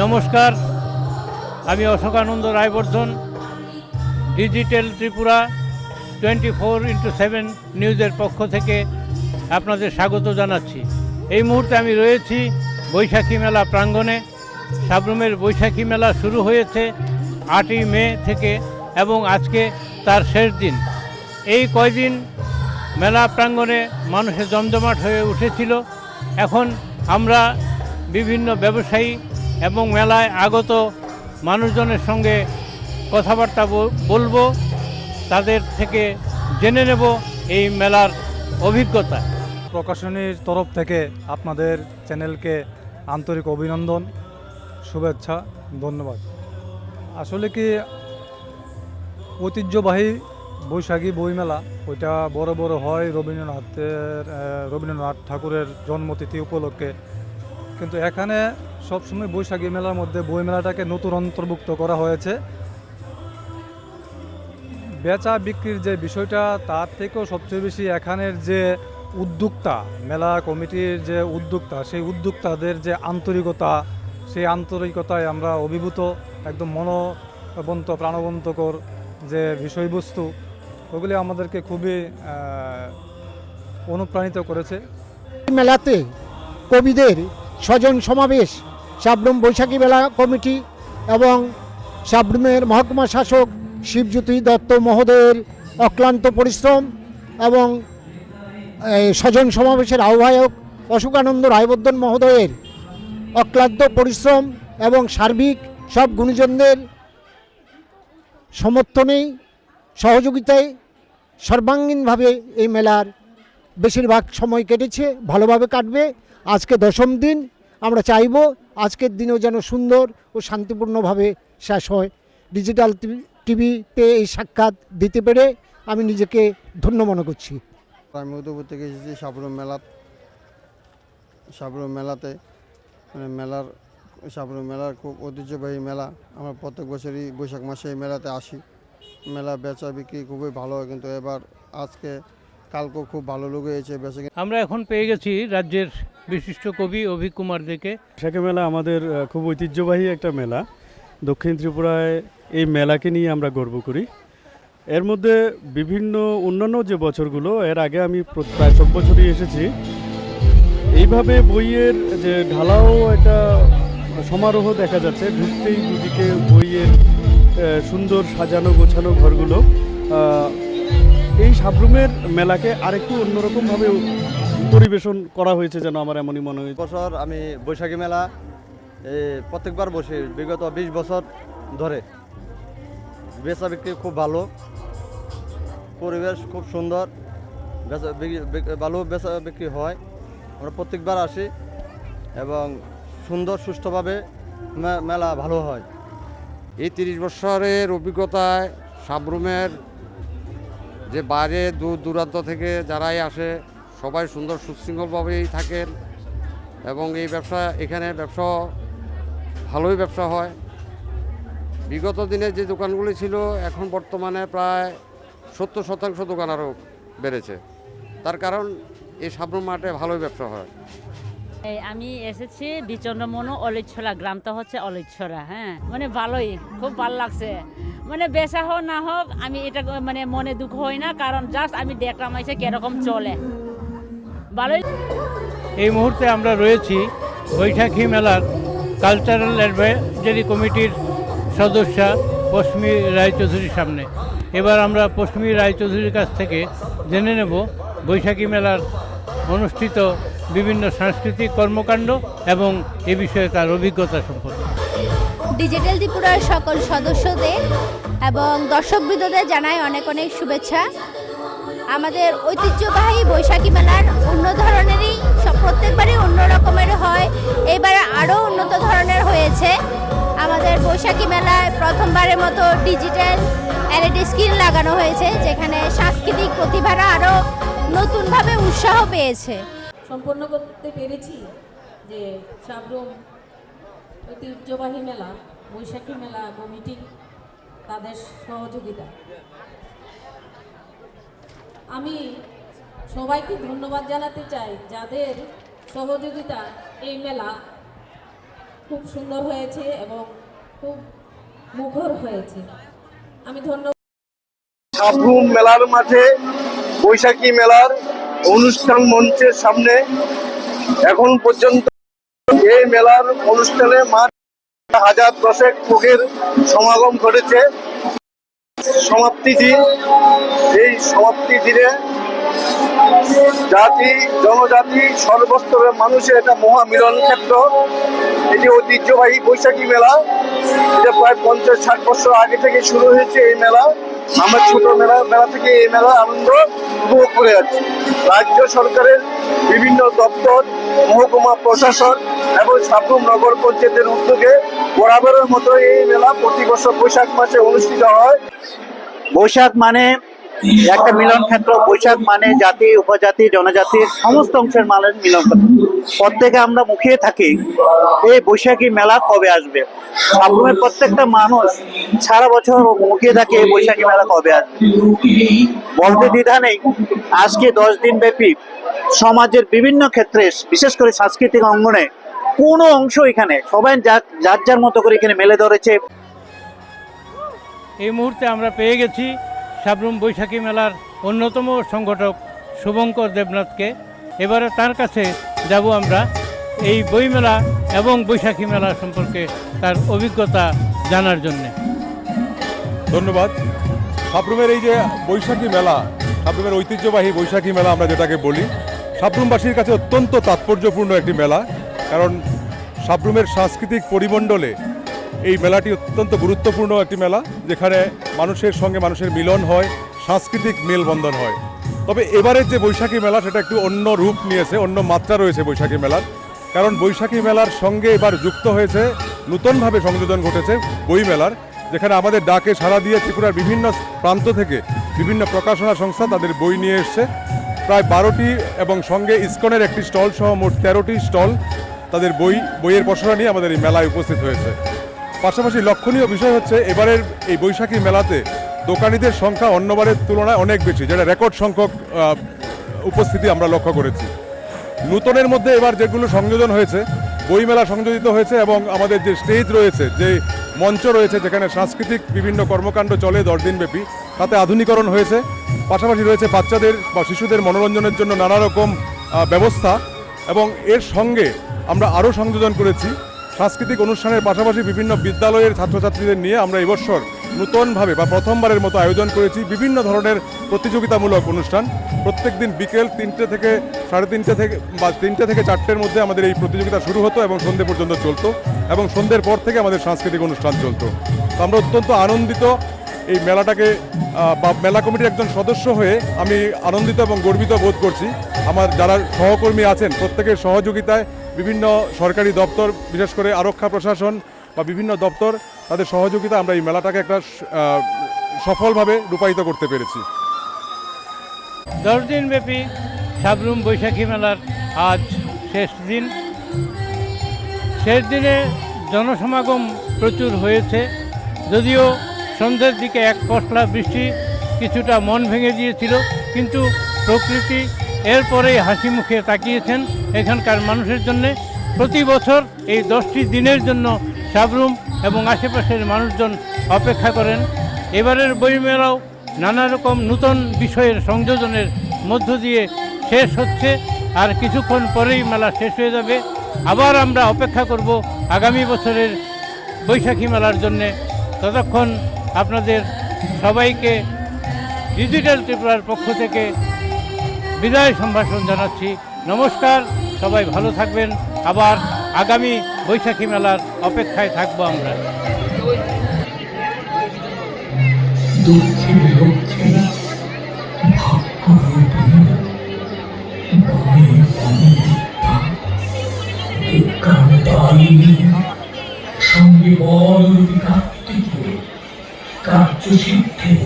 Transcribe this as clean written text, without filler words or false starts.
নমস্কার, আমি Ashokananda রায়বর্ধন digital Tripura 24x7 নিউজের পক্ষ থেকে আপনাদের স্বাগত জানাচ্ছি। এই মুহূর্তে আমি রয়েছি বৈশাখী মেলা প্রাঙ্গণে। সাবরুমের বৈশাখী মেলা শুরু হয়েছে 8ই মে থেকে এবং আজকে তার শেষ দিন। এই কয়দিন মেলা প্রাঙ্গণে মানুষের জমজমাট হয়ে উঠেছিল। এখন আমরা বিভিন্ন ব্যবসায়ী এবং মেলায় আগত মানুষজনের সঙ্গে কথাবার্তা বলবো, তাদের থেকে জেনে নেব এই মেলার অভিজ্ঞতা। প্রকাশনীর তরফ থেকে আপনাদের চ্যানেলকে আন্তরিক অভিনন্দন, শুভেচ্ছা, ধন্যবাদ। আসলে কি ঐতিহ্যবাহী বৈশাখী বইমেলা ওইটা বড় বড় হয় রবীন্দ্রনাথ ঠাকুরের জন্মতিথি উপলক্ষে, কিন্তু এখানে সবসময় বৈশাখী মেলার মধ্যে বইমেলাটাকে নতুন অন্তর্ভুক্ত করা হয়েছে। বেচা বিক্রির যে বিষয়টা, তার থেকেও সবচেয়ে বেশি এখানের যে উদ্যোক্তা, মেলা কমিটির যে উদ্যোক্তা, সেই উদ্যোক্তাদের যে আন্তরিকতা, সেই আন্তরিকতায় আমরা অভিভূত। একদম মনোবন্ত প্রাণবন্তকর যে বিষয়বস্তু, ওগুলি আমাদেরকে খুবই অনুপ্রাণিত করেছে। মেলাতে কবিদের স্বজন সমাবেশ, সাবরুম বৈশাখী মেলা কমিটি এবং সাবরুমের মহকুমা শাসক শিবজ্যোতি দত্ত মহোদয়ের অক্লান্ত পরিশ্রম এবং স্বজন সমাবেশের আহ্বায়ক অশোকানন্দ রায়বর্ধন মহোদয়ের অক্লান্ত পরিশ্রম এবং সার্বিক সব গুণীজনদের সমর্থনেই, সহযোগিতায় সর্বাঙ্গীনভাবে এই মেলার বেশিরভাগ সময় কেটেছে, ভালোভাবে কাটবে। আজকে 10ম দিন। আমরা চাইব আজকের দিনেও যেন সুন্দর ও শান্তিপূর্ণভাবে শেষ হয়। ডিজিটাল টিভিতে এই সাক্ষাৎ দিতে পেরে আমি নিজেকে ধন্য মনে করছি। আমি উদয়পুর থেকে এসেছি সাবরুম মেলাতে। সাবরুম মেলার খুব ঐতিহ্যবাহী মেলা। আমরা প্রত্যেক বছরই বৈশাখ মাসে এই মেলাতে আসি। মেলা বেচা বিক্রি খুবই ভালো হয়, কিন্তু এবার কালকেও খুব ভালো লোক হয়েছে বেচা। আমরা এখন পেয়ে গেছি রাজ্যের বিশিষ্ট কবি অভিক কুমার দেকে। বৈশাখী মেলা আমাদের খুব ঐতিহ্যবাহী একটা মেলা। দক্ষিণ ত্রিপুরায় এই মেলাকে নিয়ে আমরা গর্ব করি। এর মধ্যে বিভিন্ন অন্যান্য যে বছরগুলো, এর আগে আমি প্রায় সব বছরই এসেছি। এইভাবে বইয়ের যে ঢালাও একটা সমারোহ দেখা যাচ্ছে। ঢুকতেই দুদিকে বইয়ের সুন্দর সাজানো গোছানো ঘরগুলো। এই সাবরুমের মেলাকে আরেকটু অন্যরকমভাবে পরিবেশন করা হয়েছে যেন আমার এমনই মনে হয়। বছর আমি বৈশাখী মেলা প্রত্যেকবার বসি, বিগত 20 বছর ধরে। বেচা বিক্রি খুব ভালো, পরিবেশ খুব সুন্দর, ভালো বেচা বিক্রি হয়। আমরা প্রত্যেকবার আসি এবং সুন্দর সুষ্ঠুভাবে মেলা ভালো হয়। এই 30 বছরের অভিজ্ঞতায় সাবরুমের যে বাইরে দূর দূরান্ত থেকে যারাই আসে সবাই সুন্দর সুশৃঙ্খলভাবেই থাকেন এবং এই এখানে ব্যবসা ভালোই ব্যবসা হয়। বিগত দিনে যে দোকানগুলি ছিল, এখন বর্তমানে প্রায় 70% দোকান আরও বেড়েছে। তার কারণ এই সাবরুম মাঠে ভালোই ব্যবসা হয়। আমি এসেছি বিচন্দ্রমনু অলিছড়া, গ্রামটা হচ্ছে অলিছড়া। হ্যাঁ, মানে ভালোই, খুব ভালো লাগছে। মানে বেচা হোক না হোক আমি এটা মানে মনে দুঃখ হয় না, কারণ জাস্ট আমি দেখলাম এসে কিরকম চলে, ভালোই। এই মুহূর্তে আমরা রয়েছি বৈশাখী মেলার কালচারাল অ্যাডভাইজারি কমিটির সদস্যা পশমি রায়চৌধুরীর সামনে। এবার আমরা পশমি রায়চৌধুরীর কাছ থেকে জেনে নেব বৈশাখী মেলার অনুষ্ঠিত বিভিন্ন সাংস্কৃতিক কর্মকাণ্ড এবং এ বিষয়ে তার অভিজ্ঞতা সম্পর্কে। ডিজিটাল ত্রিপুরার সকল সদস্যদের এবং দর্শকবৃন্দদের জানাই অনেক অনেক শুভেচ্ছা। আমাদের ঐতিহ্যবাহী বৈশাখী মেলার অন্য ধরনেরই, প্রত্যেকবারই অন্য রকমের হয়, এবারে আরও উন্নত ধরনের হয়েছে। আমাদের বৈশাখী মেলায় প্রথমবারের মতো ডিজিটাল LED স্ক্রিন লাগানো হয়েছে, যেখানে সাংস্কৃতিক প্রতিভারা আরও নতুনভাবে উৎসাহ পেয়েছে। সম্পন্ন করতে পেরেছি যে সাবরুম ঐতিহ্যবাহী মেলা বৈশাখী মেলা কমিটি, তাদের সহযোগিতা। আমি সবাইকে ধন্যবাদ জানাতে চাই, যাদের সহযোগিতা এই মেলা খুব সুন্দর হয়েছে এবং খুব মুখর হয়েছে। আমি ধন্যবাদ। সাবরুম মেলার মাঠে বৈশাখী মেলার অনুষ্ঠান মঞ্চের সামনে এখন পর্যন্ত এই মেলার অনুষ্ঠানে মাঠ 1000 লোকের সমাগম ঘটেছে। সমাপ্তি দিন, এই সমাপ্তি দিনে জাতি জনজাতি সর্বস্তরের মানুষের একটা মহামিলন ক্ষেত্র। এটি ঐতিহ্যবাহী বৈশাখী মেলা, এটা প্রায় 50-60 বছর আগে থেকে শুরু হয়েছে এই মেলা। আমরা ছোট মেলা থেকে এই মেলার আনন্দ উপভোগ করে যাচ্ছি। রাজ্য সরকারের বিভিন্ন দপ্তর, মহকুমা প্রশাসন এবং সাবরুম নগর পঞ্চায়েতের উদ্যোগে বরাবরের মতো এই মেলা প্রতি বছর বৈশাখ মাসে অনুষ্ঠিত হয়। বৈশাখ মানে একটা মিলন ক্ষেত্র। বৈশাখ মানে জাতি, উপজাতি, জনজাতির সমস্ত অংশের মানুষ মিলন ক্ষেত্র। প্রত্যেকে আমরা মুখিয়ে থাকি এই বৈশাখী মেলা কবে আসবে। সাবরুমের প্রত্যেকটা মানুষ সারা বছর মুখিয়ে থাকে এই বৈশাখী মেলা কবে আসবে। বলতে দ্বিধা নেই, আজকে 10 দিন ব্যাপী সমাজের বিভিন্ন ক্ষেত্রে, বিশেষ করে সাংস্কৃতিক অঙ্গনে কোনো অংশ এখানে সবাই যার যার মতো করে এখানে মেলে ধরেছে। এই মুহূর্তে আমরা পেয়ে গেছি সাবরুম বৈশাখী মেলার অন্যতম সংগঠক শুভঙ্কর দেবনাথকে। এবারে তার কাছে যাব আমরা এই বইমেলা এবং বৈশাখী মেলা সম্পর্কে তার অভিজ্ঞতা জানার জন্যে। ধন্যবাদ। সাবরুমের এই যে বৈশাখী মেলা, সাবরুমের ঐতিহ্যবাহী বৈশাখী মেলা আমরা যেটাকে বলি, সাবরুমবাসীর কাছে অত্যন্ত তাৎপর্যপূর্ণ একটি মেলা। কারণ সাবরুমের সাংস্কৃতিক পরিমণ্ডলে এই মেলাটি অত্যন্ত গুরুত্বপূর্ণ একটি মেলা, যেখানে মানুষের সঙ্গে মানুষের মিলন হয়, সাংস্কৃতিক মেলবন্ধন হয়। তবে এবারের যে বৈশাখী মেলা সেটা একটু অন্য রূপ নিয়েছে, অন্য মাত্রা রয়েছে বৈশাখী মেলার। কারণ বৈশাখী মেলার সঙ্গে এবার যুক্ত হয়েছে, নূতনভাবে সংযোজন ঘটেছে বই মেলার, যেখানে আমাদের ডাকে সাড়া দিয়ে ত্রিপুরার বিভিন্ন প্রান্ত থেকে বিভিন্ন প্রকাশনা সংস্থা তাদের বই নিয়ে এসছে। প্রায় 12টি এবং সঙ্গে ইসকনের একটি স্টল সহ মোট 13টি স্টল তাদের বইয়ের পসরা নিয়ে আমাদের এই মেলায় উপস্থিত হয়েছে। পাশাপাশি লক্ষণীয় বিষয় হচ্ছে এবারের এই বৈশাখী মেলাতে দোকানিদের সংখ্যা অন্যবারের তুলনায় অনেক বেশি, যেটা রেকর্ড সংখ্যক উপস্থিতি আমরা লক্ষ্য করেছি। নূতনের মধ্যে এবার যেগুলো সংযোজন হয়েছে, বইমেলা সংযোজিত হয়েছে এবং আমাদের যে স্টেজ রয়েছে, যে মঞ্চ রয়েছে যেখানে সাংস্কৃতিক বিভিন্ন কর্মকাণ্ড চলে 10 দিন ব্যাপী, তাতে আধুনিকরণ হয়েছে। পাশাপাশি রয়েছে বাচ্চাদের বা শিশুদের মনোরঞ্জনের জন্য নানা রকম ব্যবস্থা, এবং এর সঙ্গে আমরা আরও সংযোজন করেছি সাংস্কৃতিক অনুষ্ঠানের পাশাপাশি বিভিন্ন বিদ্যালয়ের ছাত্রছাত্রীদের নিয়ে আমরা এবছর নূতনভাবে বা প্রথমবারের মতো আয়োজন করেছি বিভিন্ন ধরনের প্রতিযোগিতামূলক অনুষ্ঠান। প্রত্যেক দিন বিকেল 3টে থেকে 3:30 থেকে বা 3টে থেকে 4টের মধ্যে আমাদের এই প্রতিযোগিতা শুরু হতো এবং সন্ধ্যে পর্যন্ত চলতো, এবং সন্ধ্যের পর থেকে আমাদের সাংস্কৃতিক অনুষ্ঠান চলতো। তো আমরা অত্যন্ত আনন্দিত এই মেলাটাকে বা মেলা কমিটির একজন সদস্য হয়ে আমি আনন্দিত এবং গর্বিত বোধ করছি। আমার যারা সহকর্মী আছেন প্রত্যেকের সহযোগিতায় বিভিন্ন সরকারি দপ্তর, বিশেষ করে আরক্ষা প্রশাসন বা বিভিন্ন দপ্তর, তাদের সহযোগিতা আমরা এই মেলাটাকে একটা সফলভাবে রূপায়িত করতে পেরেছি। 10 দিন ব্যাপী সাবরুম বৈশাখী মেলার আজ শেষ দিন। শেষ দিনে জনসমাগম প্রচুর হয়েছে, যদিও সন্ধ্যের দিকে এক পশলা বৃষ্টি কিছুটা মন ভেঙে দিয়েছিল, কিন্তু প্রকৃতি এরপরেই হাসি মুখে তাকিয়েছেন এখানকার মানুষের জন্যে। প্রতি বছর এই 10টি দিনের জন্য সাবরুম এবং আশেপাশের মানুষজন অপেক্ষা করেন। এবারের বইমেলাও নানা রকম নূতন বিষয়ের সংযোজনের মধ্য দিয়ে শেষ হচ্ছে, আর কিছুক্ষণ পরেই মেলা শেষ হয়ে যাবে। আবার আমরা অপেক্ষা করব আগামী বছরের বৈশাখী মেলার জন্যে। ততক্ষণ আপনাদের সবাইকে ডিজিটাল ত্রিপুরার পক্ষ থেকে বিদায় সম্ভাষণ জানাচ্ছি। নমস্কার, সবাই ভালো থাকবেন। আবার আগামী বৈশাখী মেলার অপেক্ষায় থাকবো আমরা। সঙ্গে বল কার্তিক কার্য সিদ্ধের